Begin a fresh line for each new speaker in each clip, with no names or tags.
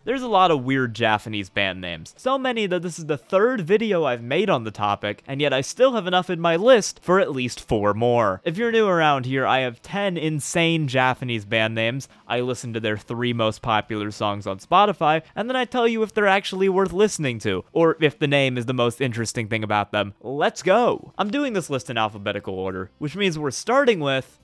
There's a lot of weird Japanese band names, so many that this is the third video I've made on the topic, and yet I still have enough in my list for at least 4 more. If you're new around here, I have 10 insane Japanese band names. I listen to their 3 most popular songs on Spotify, and then I tell you if they're actually worth listening to, or if the name is the most interesting thing about them. Let's go! I'm doing this list in alphabetical order, which means we're starting with...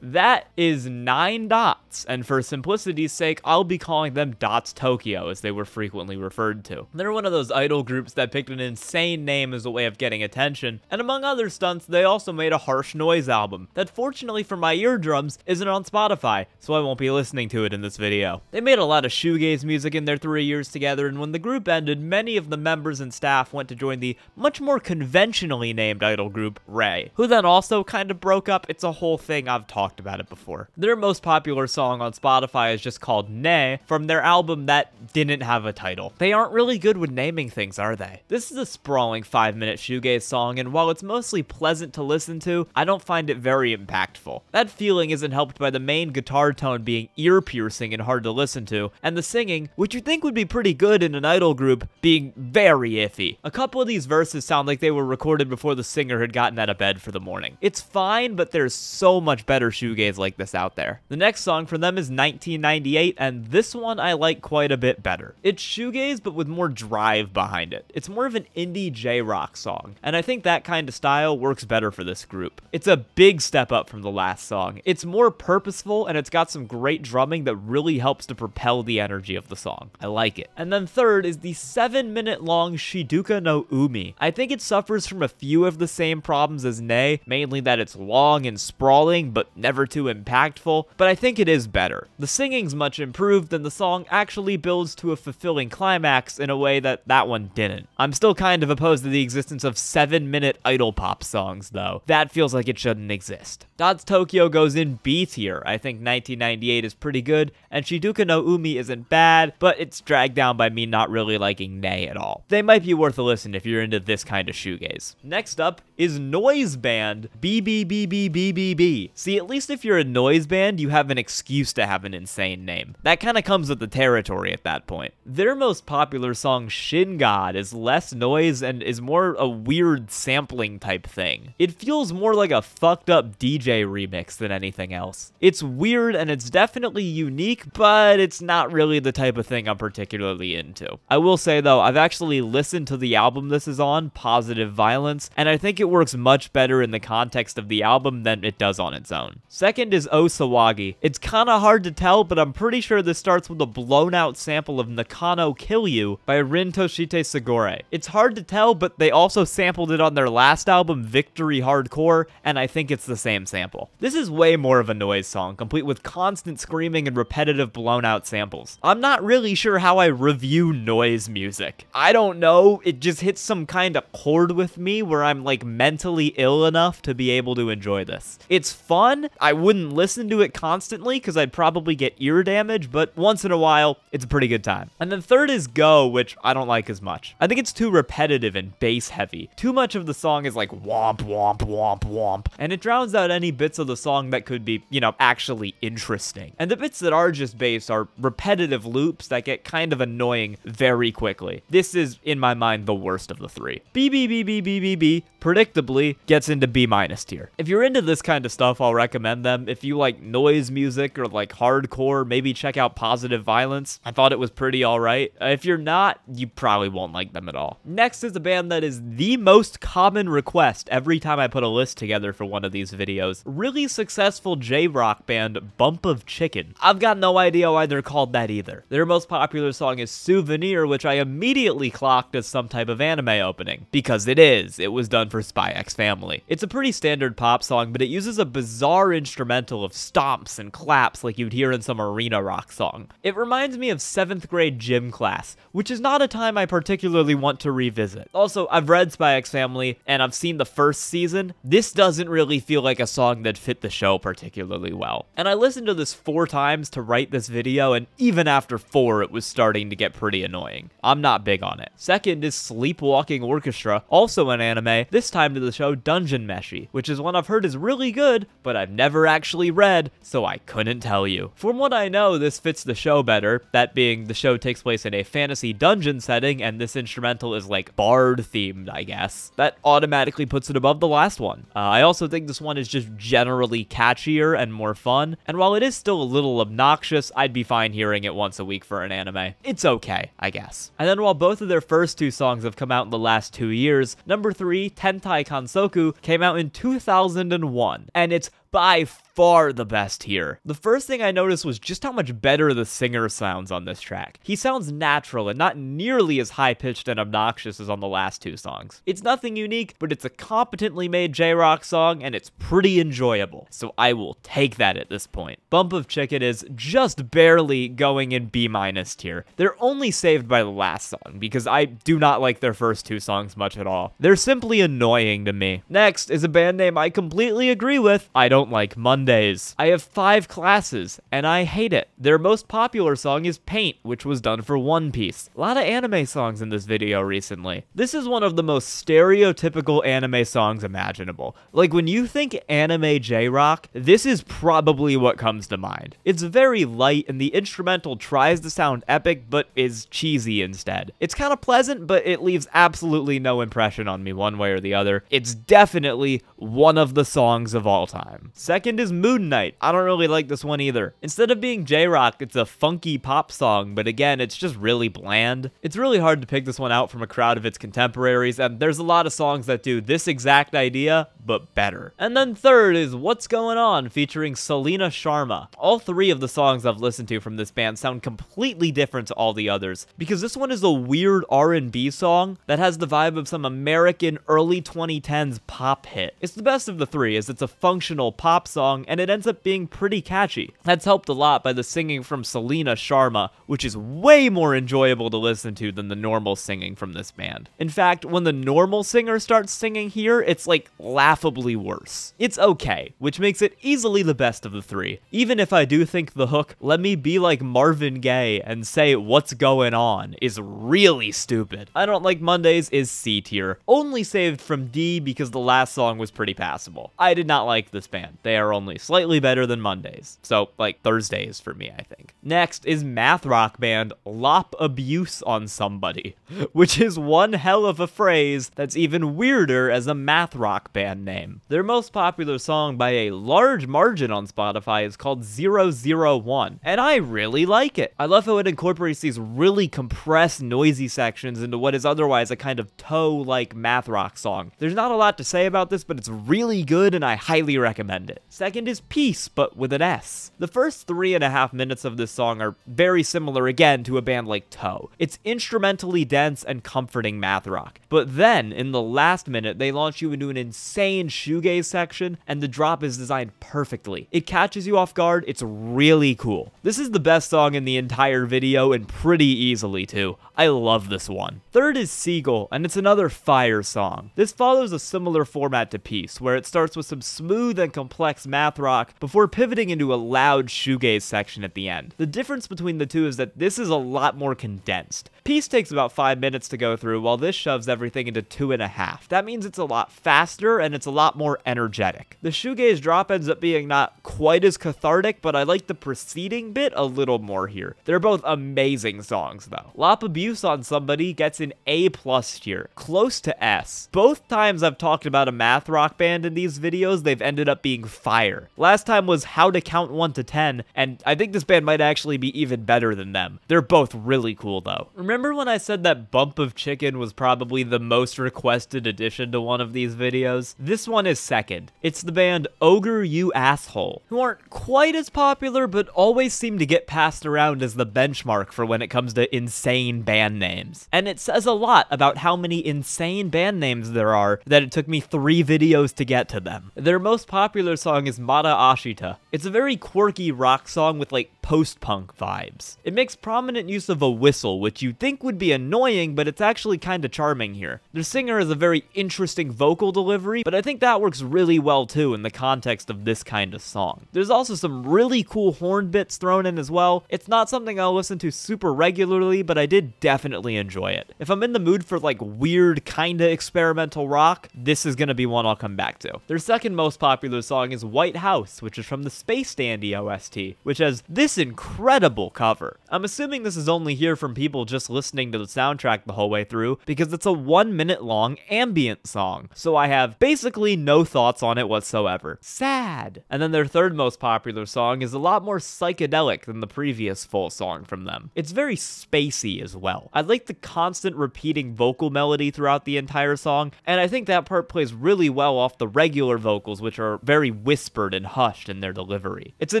that is 9 dots, and for simplicity's sake, I'll be calling them dotstokyo, as they were frequently referred to. They're one of those idol groups that picked an insane name as a way of getting attention, and among other stunts, they also made a harsh noise album that, fortunately for my eardrums, isn't on Spotify, so I won't be listening to it in this video. They made a lot of shoegaze music in their 3 years together, and when the group ended, many of the members and staff went to join the much more conventionally named idol group, Ray, who then also kind of broke up. It's a whole thing I've talked about it before. Their most popular song on Spotify is just called Ne, from their album that didn't have a title. They aren't really good with naming things, are they? This is a sprawling 5-minute shoegaze song, and while it's mostly pleasant to listen to, I don't find it very impactful. That feeling isn't helped by the main guitar tone being ear-piercing and hard to listen to, and the singing, which you'd think would be pretty good in an idol group, being very iffy. A couple of these verses sound like they were recorded before the singer had gotten out of bed for the morning. It's fine, but there's so much better shoegaze like this out there. The next song from them is 1998, and this one I like quite a bit better. It's shoegaze, but with more drive behind it. It's more of an indie J-rock song, and I think that kind of style works better for this group. It's a big step up from the last song. It's more purposeful, and it's got some great drumming that really helps to propel the energy of the song. I like it. And then third is the 7-minute long Shiduka no Umi. I think it suffers from a few of the same problems as Ne, mainly that it's long and sprawling, but never too impactful, but I think it is better. The singing's much improved, and the song actually builds to a fulfilling climax in a way that one didn't. I'm still kind of opposed to the existence of 7-minute idol pop songs, though. That feels like it shouldn't exist. dotstokyo goes in B tier. I think 1998 is pretty good, and Shiduka no Umi isn't bad, but it's dragged down by me not really liking Ne at all. They might be worth a listen if you're into this kind of shoegaze. Next up is noise band BBBBBBB. See, at least if you're a noise band, you have an excuse to have an insane name. That kind of comes with the territory at that point. Their most popular song, Shin God, is less noise and is more a weird sampling type thing. It feels more like a fucked up DJ remix than anything else. It's weird and it's definitely unique, but it's not really the type of thing I'm particularly into. I will say though, I've actually listened to the album this is on, Positive Violence, and I think it works much better in the context of the album than it does on its own. Second is Osawagi. It's kinda hard to tell, but I'm pretty sure this starts with a blown out sample of Nakano Kill You by Rin Toshite Segure. It's hard to tell, but they also sampled it on their last album, Victory Hardcore, and I think it's the same sample. This is way more of a noise song, complete with constant screaming and repetitive blown out samples. I'm not really sure how I review noise music. I don't know, it just hits some kind of chord with me where I'm like mentally ill enough to be able to enjoy this. It's fun. I wouldn't listen to it constantly because I'd probably get ear damage, but once in a while, it's a pretty good time. And then third is Go, which I don't like as much. I think it's too repetitive and bass heavy. Too much of the song is like womp, womp, womp, womp, and it drowns out any bits of the song that could be, you know, actually interesting. And the bits that are just bass are repetitive loops that get kind of annoying very quickly. This is, in my mind, the worst of the three. BBBBBBB, predictably, gets into B- tier. If you're into this kind of stuff, I'll recommend them. If you like noise music or like hardcore, maybe check out Positive Violence. I thought it was pretty alright. If you're not, you probably won't like them at all. Next is a band that is the most common request every time I put a list together for one of these videos. Really successful J-rock band, Bump of Chicken. I've got no idea why they're called that either. Their most popular song is Souvenir, which I immediately clocked as some type of anime opening. Because it is. It was done for Spy X Family. It's a pretty standard pop song, but it uses a bizarre instrumental of stomps and claps like you'd hear in some arena rock song. It reminds me of 7th grade gym class, which is not a time I particularly want to revisit. Also, I've read Spy X Family, and I've seen the first season. This doesn't really feel like a song that fit the show particularly well. And I listened to this 4 times to write this video, and even after 4, it was starting to get pretty annoying. I'm not big on it. Second is Sleepwalking Orchestra, also an anime, this time to the show Dungeon Meshi, which is one I've heard is really good, but I've never actually read, so I couldn't tell you. From what I know, this fits the show better, that being the show takes place in a fantasy dungeon setting, and this instrumental is like bard themed, I guess. That automatically puts it above the last one. I also think this one is just generally catchier and more fun, and while it is still a little obnoxious, I'd be fine hearing it once a week for an anime. It's okay, I guess. And then while both of their first two songs have come out in the last 2 years, number 3, Tentai Kansoku, came out in 2001, and it's by far the best here. The first thing I noticed was just how much better the singer sounds on this track. He sounds natural and not nearly as high-pitched and obnoxious as on the last 2 songs. It's nothing unique, but it's a competently made J-Rock song, and it's pretty enjoyable, so I will take that at this point. Bump of Chicken is just barely going in B- tier. They're only saved by the last song, because I do not like their first 2 songs much at all. They're simply annoying to me. Next is a band name I completely agree with. I don't like Mondays. I have 5 classes, and I hate it. Their most popular song is Paint, which was done for One Piece. A lot of anime songs in this video recently. This is one of the most stereotypical anime songs imaginable. Like, when you think anime J-Rock, this is probably what comes to mind. It's very light, and the instrumental tries to sound epic, but is cheesy instead. It's kind of pleasant, but it leaves absolutely no impression on me one way or the other. It's definitely one of the songs of all time. Second is Moon Knight. I don't really like this one either. Instead of being J-Rock, it's a funky pop song, but again, it's just really bland. It's really hard to pick this one out from a crowd of its contemporaries, and there's a lot of songs that do this exact idea, but better. And then third is What's Going On, featuring Selena Sharma. All 3 of the songs I've listened to from this band sound completely different to all the others, because this one is a weird R&B song that has the vibe of some American early 2010s pop hit. It's the best of the 3, as it's a functional pop song, and it ends up being pretty catchy. That's helped a lot by the singing from Selena Sharma, which is way more enjoyable to listen to than the normal singing from this band. In fact, when the normal singer starts singing here, it's like laughably worse. It's okay, which makes it easily the best of the 3. Even if I do think the hook, "Let me be like Marvin Gaye and say what's going on," is really stupid. I Don't Like Mondays is C tier, only saved from D because the last song was pretty passable. I did not like this band. They are only slightly better than Mondays. So, like, Thursdays for me, I think. Next is math rock band Lop Abuse on Somebody, which is one hell of a phrase that's even weirder as a math rock band name. Their most popular song by a large margin on Spotify is called 001, and I really like it. I love how it incorporates these really compressed, noisy sections into what is otherwise a kind of toe-like math rock song. There's not a lot to say about this, but it's really good, and I highly recommend it. Second is Peace, but with an S. The first 3.5 minutes of this song are very similar again to a band like Toe. It's instrumentally dense and comforting math rock. But then, in the last minute, they launch you into an insane shoegaze section, and the drop is designed perfectly. It catches you off guard, it's really cool. This is the best song in the entire video, and pretty easily too. I love this one. Third is Seagull, and it's another fire song. This follows a similar format to Peace, where it starts with some smooth and complex math rock before pivoting into a loud shoegaze section at the end. The difference between the two is that this is a lot more condensed. Peace takes about 5 minutes to go through, while this shoves everything into 2.5. That means it's a lot faster, and it's a lot more energetic. The shoegaze drop ends up being not quite as cathartic, but I like the preceding bit a little more here. They're both amazing songs, though. Lop Abuse on Somebody gets an A+ tier, close to S. Both times I've talked about a math rock band in these videos, they've ended up being fire. Last time was How to Count 1 to 10, and I think this band might actually be even better than them. They're both really cool, though. Remember when I said that Bump of Chicken was probably the most requested addition to one of these videos? This one is second. It's the band Ogre You Asshole, who aren't quite as popular, but always seem to get passed around as the benchmark for when it comes to insane band names. And it says a lot about how many insane band names there are that it took me 3 videos to get to them. Their most popular song is Mata Ashita, It's a very quirky rock song with like post-punk vibes. It makes prominent use of a whistle, which you'd think would be annoying, but it's actually kinda charming here. The singer has a very interesting vocal delivery, but I think that works really well too in the context of this kind of song. There's also some really cool horn bits thrown in as well. It's not something I'll listen to super regularly, but I did definitely enjoy it. If I'm in the mood for like weird kinda experimental rock, this is gonna be one I'll come back to. Their second most popular song is White House, which is from the Space Dandy OST, which has this incredible cover. I'm assuming this is only here from people just listening to the soundtrack the whole way through, because it's a 1 minute long ambient song, so I have basically no thoughts on it whatsoever. Sad! And then their third most popular song is a lot more psychedelic than the previous full song from them. It's very spacey as well. I like the constant repeating vocal melody throughout the entire song, and I think that part plays really well off the regular vocals, which are very whispered and hushed in their delivery. It's a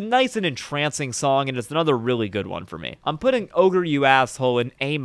nice and entrancing song, and it's another really good one for me. I'm putting Ogre You Asshole in A-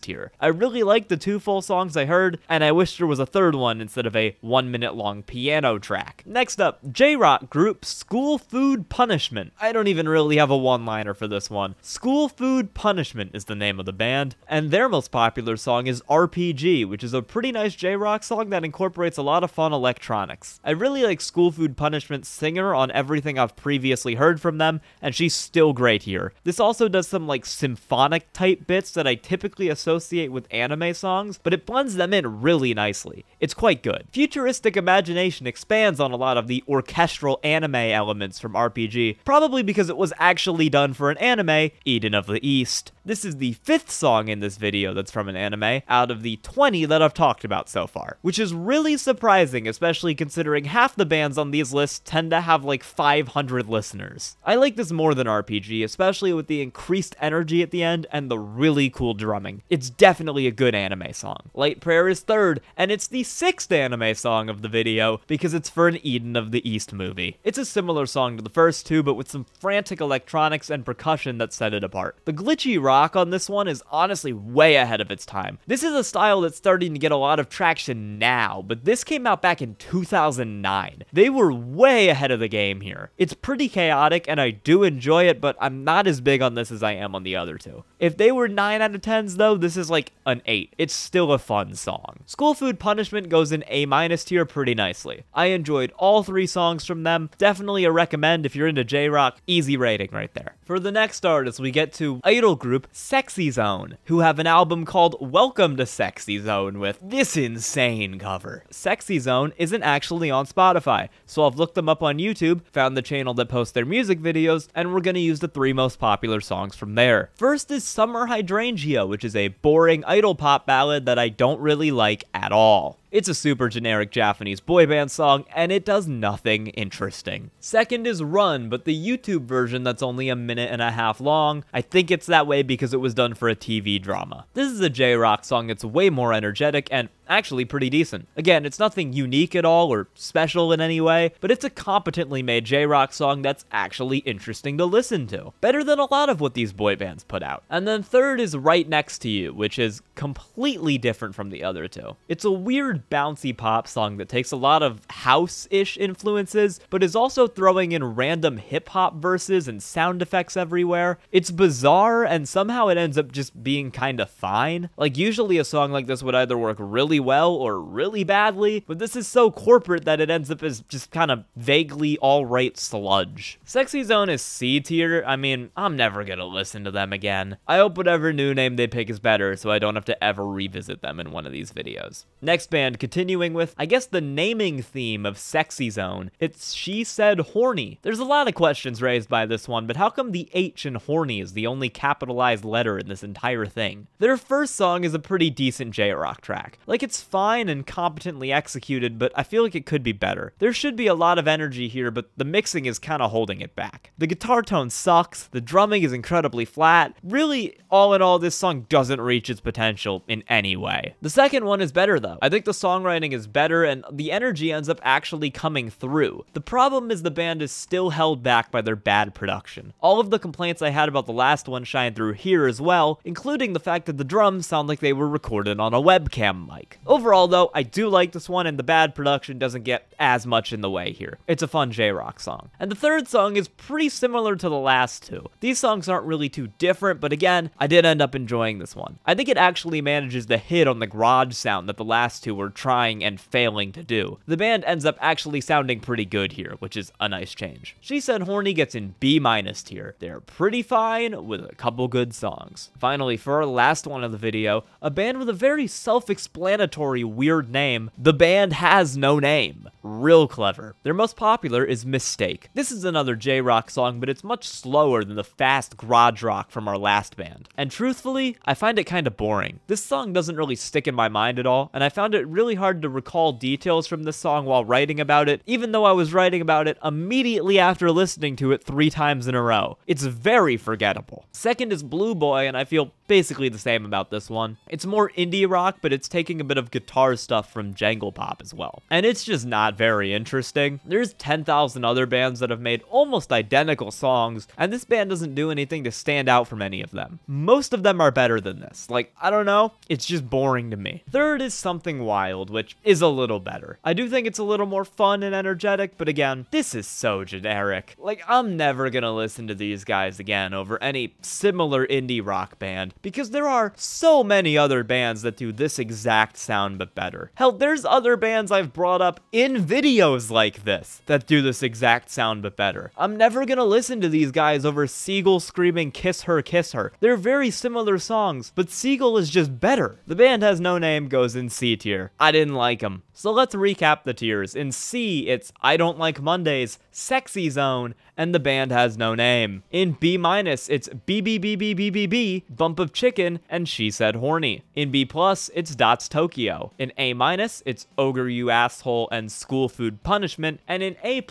tier. I really like the 2 full songs I heard, and I wish there was a third one instead of a 1 minute long piano track. Next up, J-Rock group School Food Punishment. I don't even really have a one-liner for this one. School Food Punishment is the name of the band, and their most popular song is RPG, which is a pretty nice J-Rock song that incorporates a lot of fun electronics. I really like School Food Punishment's singer on everything I've previously heard from them, and she's still great here. This also does some like symphonic type bits that I typically associate with anime songs, but it blends them in really nicely. It's quite good. Futuristic Imagination expands on a lot of the orchestral anime elements from RPG, probably because it was actually done for an anime, Eden of the East. This is the 5th song in this video that's from an anime, out of the 20 that I've talked about so far, which is really surprising, especially considering half the bands on these lists tend to have like 500 listeners. I like this more than RPG, especially with the increased energy at the end and the really cool drumming. It's definitely a good anime song. Light Prayer is 3rd, and it's the 6th anime song of the video because it's for an Eden of the East movie. It's a similar song to the first 2, but with some frantic electronics and percussion that set it apart. The glitchy rock on this one is honestly way ahead of its time. This is a style that's starting to get a lot of traction now, but this came out back in 2009. They were way ahead of the game here. It's pretty chaotic and I do enjoy it, but I'm not as big on this as I am on the other 2. If they were 9 out of 10s though, this is like an 8. It's still a fun song. School Food Punishment goes in A- tier pretty nicely. I enjoyed all 3 songs from them. Definitely a recommend if you're into J-Rock. Easy rating right there. For the next artist, we get to idol group Sexy Zone, who have an album called Welcome to Sexy Zone with this insane cover. Sexy Zone isn't actually on Spotify, so I've looked them up on YouTube, found the channel that posts their music videos, and we're gonna use the 3 most popular songs from there. First is Summer Hydrangea, which is a boring idol pop ballad that I don't really like at all. It's a super generic Japanese boy band song, and it does nothing interesting. Second is Run, but the YouTube version that's only a minute and a half long. I think it's that way because it was done for a TV drama. This is a J-Rock song that's way more energetic and actually pretty decent. Again, it's nothing unique at all or special in any way, but it's a competently made J-Rock song that's actually interesting to listen to. Better than a lot of what these boy bands put out. And then third is Right Next to You, which is completely different from the other 2. It's a weird bouncy pop song that takes a lot of house-ish influences, but is also throwing in random hip-hop verses and sound effects everywhere. It's bizarre, and somehow it ends up just being kinda fine. Like, usually a song like this would either work really well or really badly, but this is so corporate that it ends up as just kind of vaguely alright sludge. Sexy Zone is C tier. I mean, I'm never gonna listen to them again. I hope whatever new name they pick is better so I don't have to ever revisit them in one of these videos. Next band, continuing with, I guess, the naming theme of Sexy Zone, it's She Said Horny. There's a lot of questions raised by this one, but how come the H in horny is the only capitalized letter in this entire thing? Their first song is a pretty decent J-Rock track. Like, it's fine and competently executed, but I feel like it could be better. There should be a lot of energy here, but the mixing is kind of holding it back. The guitar tone sucks, the drumming is incredibly flat. Really, all in all, this song doesn't reach its potential in any way. The second one is better though. I think the songwriting is better and the energy ends up actually coming through. The problem is the band is still held back by their bad production. All of the complaints I had about the last one shine through here as well, including the fact that the drums sound like they were recorded on a webcam mic. track. Overall though, I do like this one, and the bad production doesn't get as much in the way here. It's a fun J-rock song. And the third song is pretty similar to the last two. These songs aren't really too different, but again, I did end up enjoying this one. I think it actually manages to hit on the garage sound that the last two were trying and failing to do. The band ends up actually sounding pretty good here, which is a nice change. She Said Horny gets in B- tier. They're pretty fine with a couple good songs. Finally, for our last one of the video, a band with a very self-explanatory weird name. The band has no name. Real clever. Their most popular is Mistake. This is another J-rock song, but it's much slower than the fast garage rock from our last band. And truthfully, I find it kind of boring. This song doesn't really stick in my mind at all, and I found it really hard to recall details from this song while writing about it, even though I was writing about it immediately after listening to it 3 times in a row. It's very forgettable. Second is Blue Boy, and I feel basically the same about this one. It's more indie rock, but it's taking a bit of guitar stuff from jangle pop as well. And it's just not very interesting. There's 10,000 other bands that have made almost identical songs, and this band doesn't do anything to stand out from any of them. Most of them are better than this. Like, I don't know, it's just boring to me. Third is Something Wild, which is a little better. I do think it's a little more fun and energetic, but again, this is so generic. Like, I'm never gonna listen to these guys again over any similar indie rock band, because there are so many other bands that do this exact sound but better. Hell, there's other bands I've brought up in videos like this that do this exact sound but better. I'm never gonna listen to these guys over Seagull screaming Kiss Her, Kiss Her. They're very similar songs, but Seagull is just better. The band has no name goes in C tier. I didn't like them. So let's recap the tiers. In C, it's I Don't Like Mondays, Sexy Zone, and the band has no name. In B-, it's BBBBBBB, Bump of Chicken, and She Said Horny. In B+, it's dotstokyo. In A-, it's Ogre You Asshole and School Food Punishment. And in A+,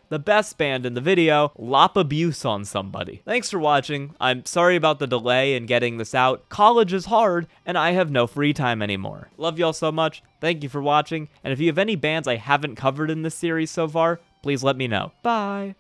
the best band in the video, Lop Abuse on Somebody. Thanks for watching. I'm sorry about the delay in getting this out. College is hard, and I have no free time anymore. Love y'all so much. Thank you for watching. And if you have any bands I haven't covered in this series so far, please let me know. Bye.